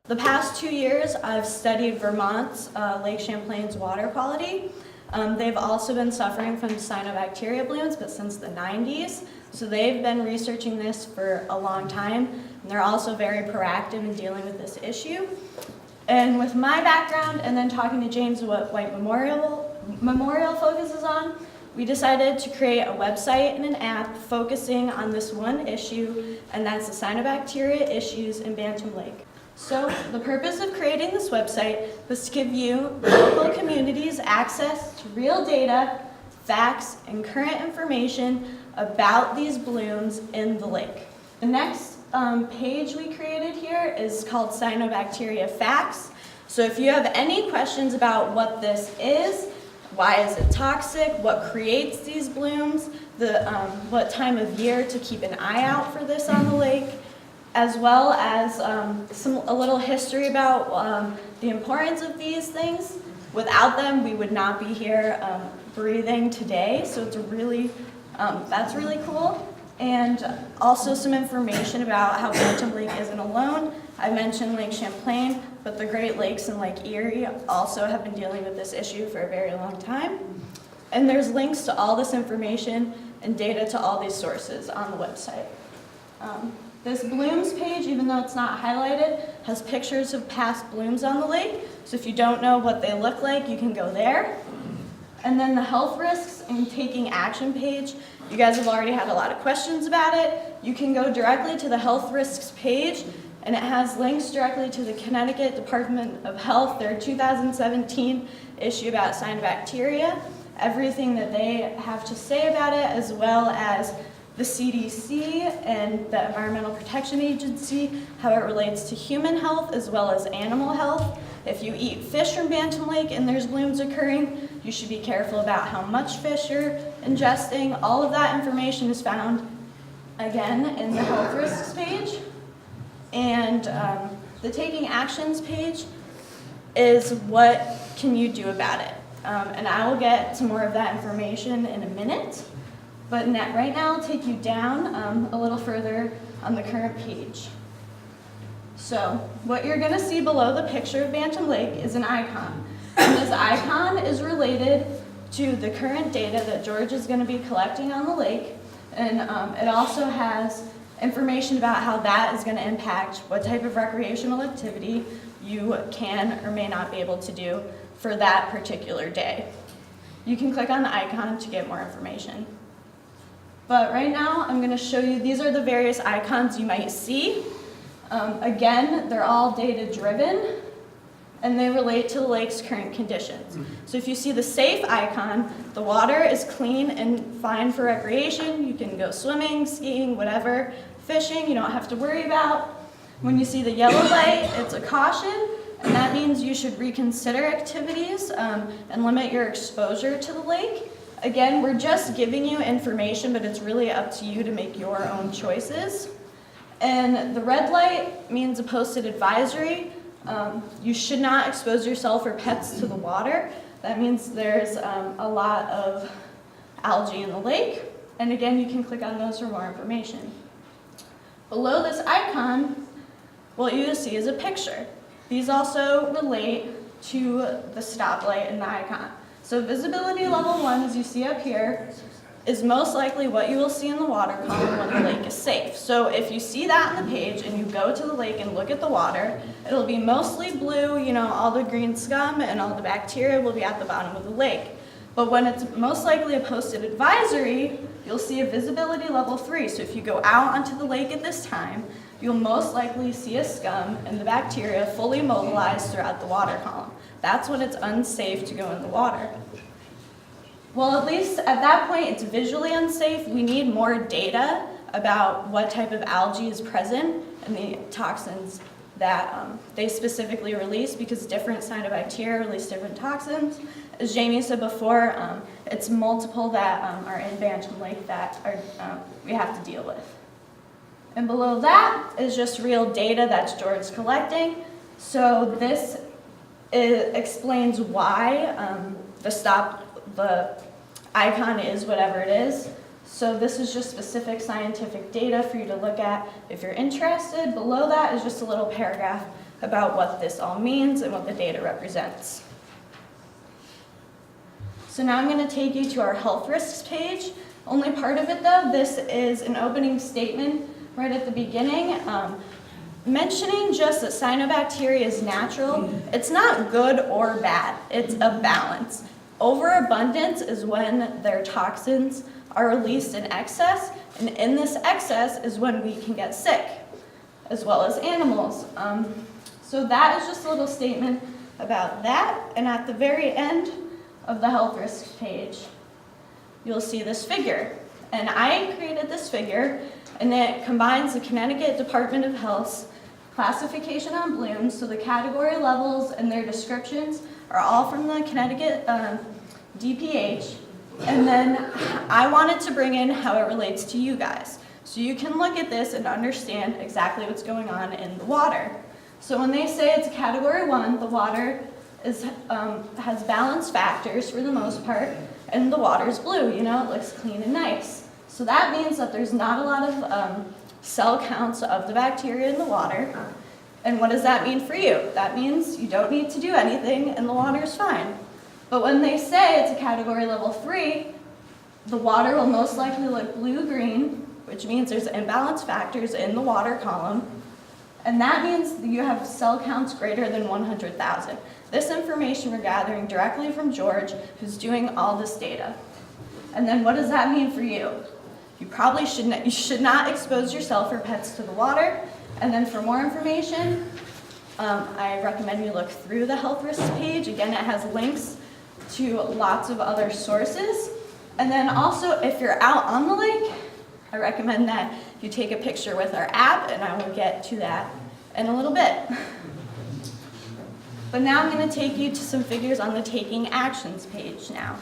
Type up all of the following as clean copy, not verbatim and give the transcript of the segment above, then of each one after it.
The past 2 years, I've studied Vermont's Lake Champlain's water quality. They've also been suffering from cyanobacteria blooms, but since the 90s. So they've been researching this for a long time, and they're also very proactive in dealing with this issue. And with my background, and then talking to James what White Memorial focuses on, we decided to create a website and an app focusing on this one issue, and that's the cyanobacteria issues in Bantam Lake. So the purpose of creating this website was to give you, local communities, access to real data, facts, and current information about these blooms in the lake. The next page we created here is called Cyanobacteria Facts. So if you have any questions about what this is, why is it toxic, what creates these blooms, what time of year to keep an eye out for this on the lake, as well as a little history about the importance of these things. Without them, we would not be here breathing today, so it's that's really cool. And also some information about how Bantam Lake isn't alone. I mentioned Lake Champlain, but the Great Lakes and Lake Erie also have been dealing with this issue for a very long time. And there's links to all this information and data to all these sources on the website. This blooms page, even though it's not highlighted, has pictures of past blooms on the lake. So if you don't know what they look like, you can go there. And then the health risks and taking action page, you guys have already had a lot of questions about it. You can go directly to the health risks page, and it has links directly to the Connecticut Department of Health, their 2017 issue about cyanobacteria, everything that they have to say about it, as well as the CDC and the Environmental Protection Agency, how it relates to human health as well as animal health. If you eat fish from Bantam Lake and there's blooms occurring, you should be careful about how much fish you're ingesting. All of that information is found, again, in the health risks page. And the taking actions page is what can you do about it. And I will get to more of that information in a minute. But right now, I'll take you down a little further on the current page. So what you're going to see below the picture of Bantam Lake is an icon. And this icon is related to the current data that George is going to be collecting on the lake. And it also has information about how that is going to impact what type of recreational activity you can or may not be able to do for that particular day. You can click on the icon to get more information. But right now, I'm going to show you, these are the various icons you might see. Again, they're all data-driven, and they relate to the lake's current conditions. So if you see the safe icon, the water is clean and fine for recreation. You can go swimming, skiing, whatever, fishing, you don't have to worry about. When you see the yellow light, it's a caution, and that means you should reconsider activities and limit your exposure to the lake. Again, we're just giving you information, but it's really up to you to make your own choices. And the red light means a posted advisory. You should not expose yourself or pets to the water. That means there's a lot of algae in the lake. And again, you can click on those for more information. Below this icon, what you see is a picture. These also relate to the stoplight and the icon. So visibility level 1, as you see up here, is most likely what you will see in the water column when the lake is safe. So if you see that on the page and you go to the lake and look at the water, it'll be mostly blue, all the green scum and all the bacteria will be at the bottom of the lake. But when it's most likely a posted advisory, you'll see a visibility level 3. So if you go out onto the lake at this time, you'll most likely see a scum and the bacteria fully mobilized throughout the water column. That's when it's unsafe to go in the water. Well, at least at that point, it's visually unsafe. We need more data about what type of algae is present and the toxins that they specifically release, because different cyanobacteria release different toxins. As Jamie said before, it's multiple that are in Bantam Lake that we have to deal with. And below that is just real data that George's collecting. So this explains why the icon is whatever it is. So this is just specific scientific data for you to look at if you're interested. Below that is just a little paragraph about what this all means and what the data represents. So now I'm going to take you to our health risks page. Only part of it though, this is an opening statement right at the beginning, mentioning just that cyanobacteria is natural. It's not good or bad, it's a balance. Overabundance is when their toxins are released in excess, and in this excess is when we can get sick, as well as animals. So that is just a little statement about that, and at the very end of the health risks page, you'll see this figure. And I created this figure, and it combines the Connecticut Department of Health's classification on blooms, so the category levels and their descriptions are all from the Connecticut DPH, and then I wanted to bring in how it relates to you guys. So you can look at this and understand exactly what's going on in the water. So when they say it's a category 1, the water has balanced factors for the most part, and the water's blue, you know, it looks clean and nice. So that means that there's not a lot of cell counts of the bacteria in the water. And what does that mean for you? That means you don't need to do anything and the water's fine. But when they say it's a category level 3, the water will most likely look blue-green, which means there's imbalanced factors in the water column. And that means that you have cell counts greater than 100,000. This information we're gathering directly from George, who's doing all this data. And then what does that mean for you? You probably should not expose yourself or pets to the water. And then for more information, I recommend you look through the health risks page. Again, it has links to lots of other sources. And then also, if you're out on the lake, I recommend that you take a picture with our app, and I will get to that in a little bit. But now I'm going to take you to some figures on the taking actions page now.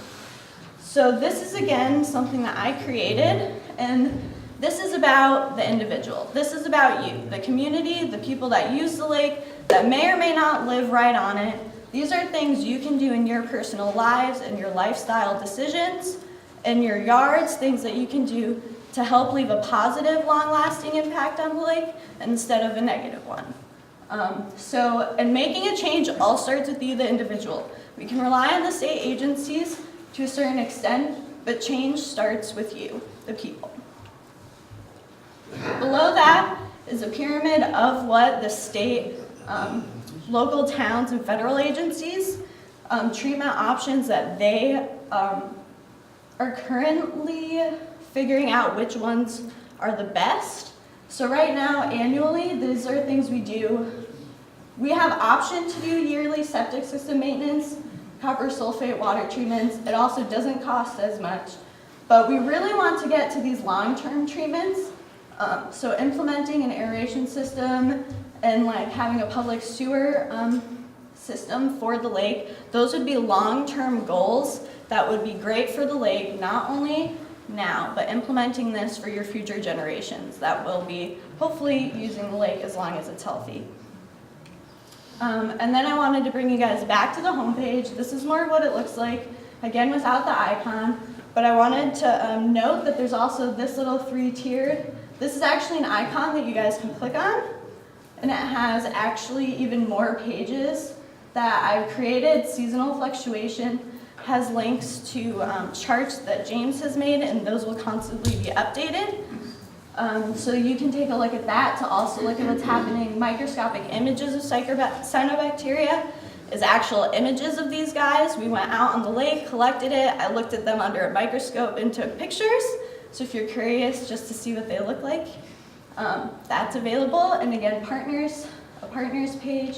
So this is, again, something that I created, and this is about the individual. This is about you, the community, the people that use the lake, that may or may not live right on it. These are things you can do in your personal lives and your lifestyle decisions, in your yards, things that you can do to help leave a positive, long-lasting impact on the lake instead of a negative one. And making a change all starts with you, the individual. We can rely on the state agencies to a certain extent, but change starts with you, the people. Below that is a pyramid of what the state, local towns, and federal agencies, treatment options that they are currently figuring out which ones are the best. So right now, annually, these are things we do. We have option to do yearly septic system maintenance, copper sulfate water treatments. It also doesn't cost as much, but we really want to get to these long-term treatments. So implementing an aeration system and like having a public sewer system for the lake, those would be long-term goals that would be great for the lake, not only now, but implementing this for your future generations that will be hopefully using the lake as long as it's healthy. And then I wanted to bring you guys back to the homepage. This is more of what it looks like, again without the icon, but I wanted to note that there's also this little 3-tiered. This is actually an icon that you guys can click on, and it has actually even more pages that I've created. Seasonal fluctuation has links to charts that James has made, and those will constantly be updated. So you can take a look at that to also look at what's happening. Microscopic images of cyanobacteria is actual images of these guys. We went out on the lake, collected it. I looked at them under a microscope and took pictures. So if you're curious just to see what they look like, that's available. And again, a partners page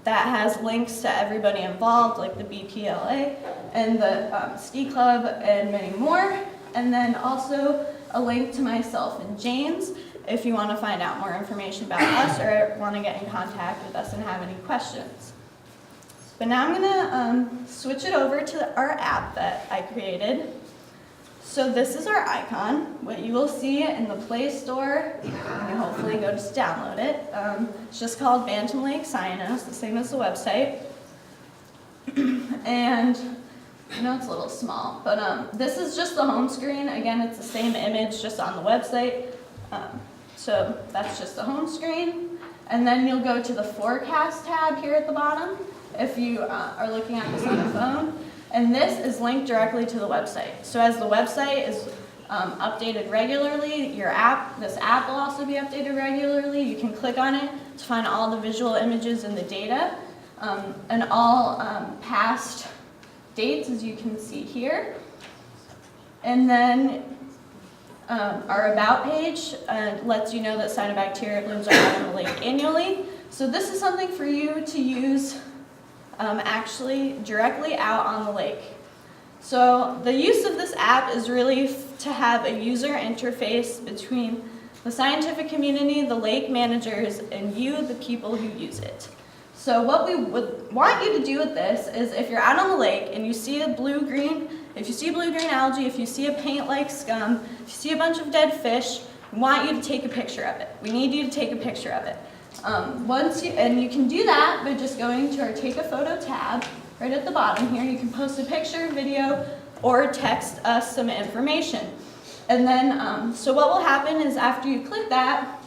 that has links to everybody involved, like the BPLA and the Ski Club and many more. And then also a link to myself and James if you want to find out more information about us or want to get in contact with us and have any questions. But now I'm going to switch it over to our app that I created. So this is our icon. What you will see in the Play Store, you can hopefully go just download it. It's just called Bantam Lake Cyanos, the same as the website. And I know it's a little small, but this is just the home screen. Again, it's the same image just on the website. So that's just the home screen. And then you'll go to the forecast tab here at the bottom if you are looking at this on a phone. And this is linked directly to the website. So as the website is updated regularly, this app will also be updated regularly. You can click on it to find all the visual images and the data, and all past dates, as you can see here. And then our About page lets you know that cyanobacteria blooms are out in the lake annually. So this is something for you to use actually directly out on the lake. So the use of this app is really to have a user interface between the scientific community, the lake managers, and you, the people who use it. So what we would want you to do with this is if you're out on the lake and you see a blue-green, if you see blue-green algae, if you see a paint-like scum, if you see a bunch of dead fish, we want you to take a picture of it. We need you to take a picture of it. And you can do that by just going to our Take a Photo tab right at the bottom here. You can post a picture, video, or text us some information. And then, so what will happen is after you click that,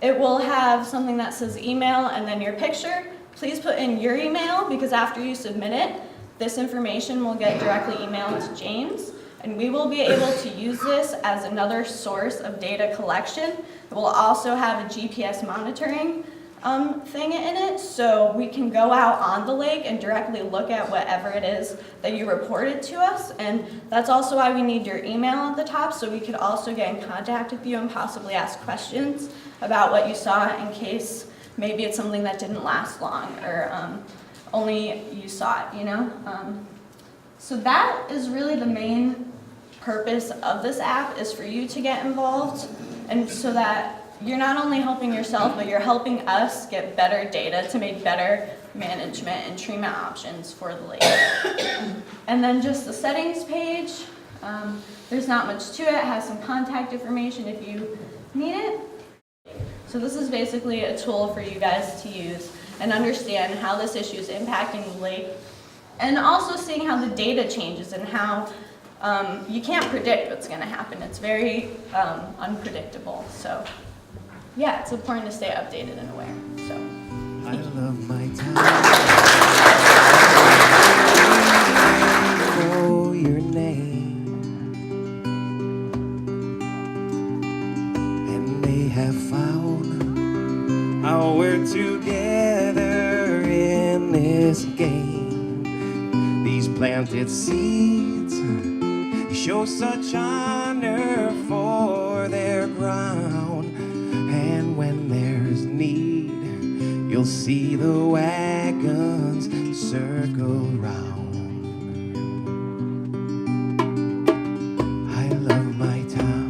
it will have something that says email and then your picture. Please put in your email because after you submit it, this information will get directly emailed to James, and we will be able to use this as another source of data collection. It will also have a GPS monitoring thing in it, so we can go out on the lake and directly look at whatever it is that you reported to us. And that's also why we need your email at the top, so we could also get in contact with you and possibly ask questions about what you saw in case maybe it's something that didn't last long or only you saw it, you know? So that is really the main purpose of this app, is for you to get involved, and so that you're not only helping yourself, but you're helping us get better data to make better management and treatment options for the lake. And then just the settings page, there's not much to it. It has some contact information if you need it. So this is basically a tool for you guys to use and understand how this issue is impacting the lake, and also seeing how the data changes and how you can't predict what's going to happen. It's very unpredictable. So yeah, it's important to stay updated and aware. So I love my town for your name, and they have found how we're together in this game. These planted seeds show such honor for their ground, and when there's need, you'll see the wagons circle round. I love my town.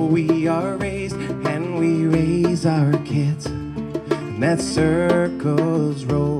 We are raised and we raise our kids, and that circles roll